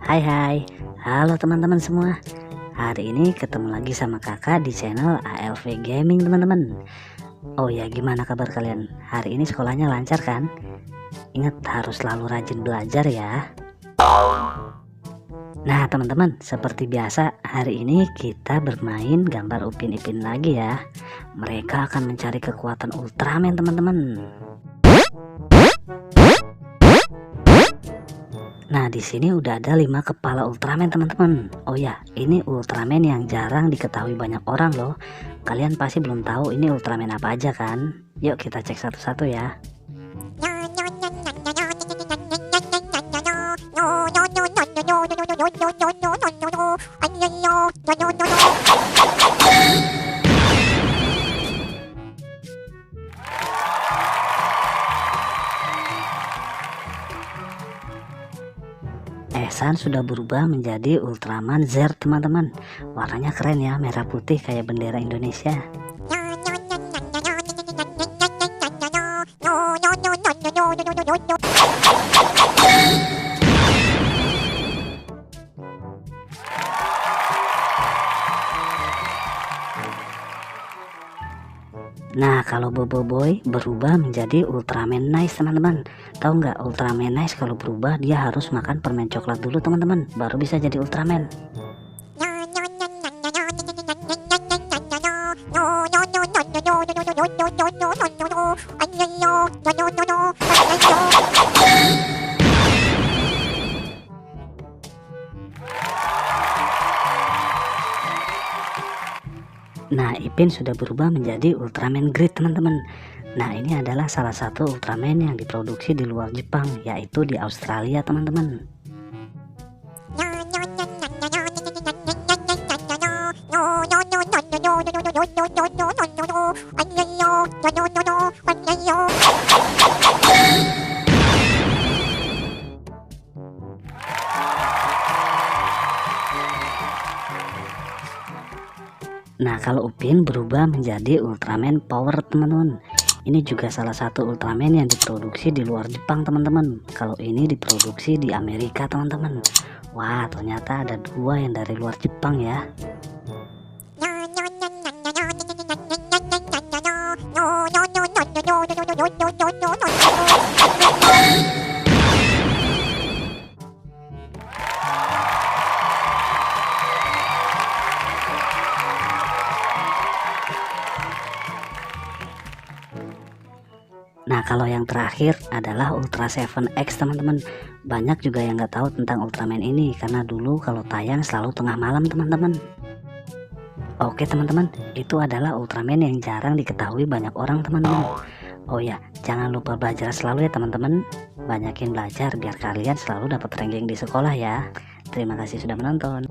Hai, halo teman-teman semua. Hari ini ketemu lagi sama kakak di channel ALV Gaming teman-teman. Oh ya, gimana kabar kalian? Hari ini sekolahnya lancar kan? Ingat harus selalu rajin belajar ya. Nah teman-teman, seperti biasa hari ini kita bermain gambar Upin Ipin lagi ya. Mereka akan mencari kekuatan Ultraman teman-teman. Nah, di sini udah ada 5 kepala Ultraman teman-teman. Oh ya, ini Ultraman yang jarang diketahui banyak orang loh. Kalian pasti belum tahu ini Ultraman apa aja kan? Yuk kita cek satu-satu ya. Ehsan sudah berubah menjadi Ultraman Zerd teman-teman. Warnanya keren ya, merah putih kayak bendera Indonesia. Nah, kalau Bobo Boy berubah menjadi Ultraman Nice teman-teman. Tahu nggak, Ultraman Nice kalau berubah dia harus makan permen coklat dulu teman-teman, baru bisa jadi Ultraman. Nah, Ipin sudah berubah menjadi Ultraman Grid teman-teman. Nah, ini adalah salah satu Ultraman yang diproduksi di luar Jepang, yaitu di Australia teman-teman. Nah, kalau Upin berubah menjadi Ultraman Power teman-teman. Ini juga salah satu Ultraman yang diproduksi di luar Jepang teman-teman. Kalau ini diproduksi di Amerika teman-teman. Wah, ternyata ada 2 yang dari luar Jepang ya. Nah, kalau yang terakhir adalah Ultra 7X teman-teman. Banyak juga yang nggak tahu tentang Ultraman ini karena dulu kalau tayang selalu tengah malam teman-teman. Oke teman-teman, itu adalah Ultraman yang jarang diketahui banyak orang teman-teman. Oh ya, jangan lupa belajar selalu ya teman-teman. Banyakin belajar biar kalian selalu dapat ranking di sekolah ya. Terima kasih sudah menonton.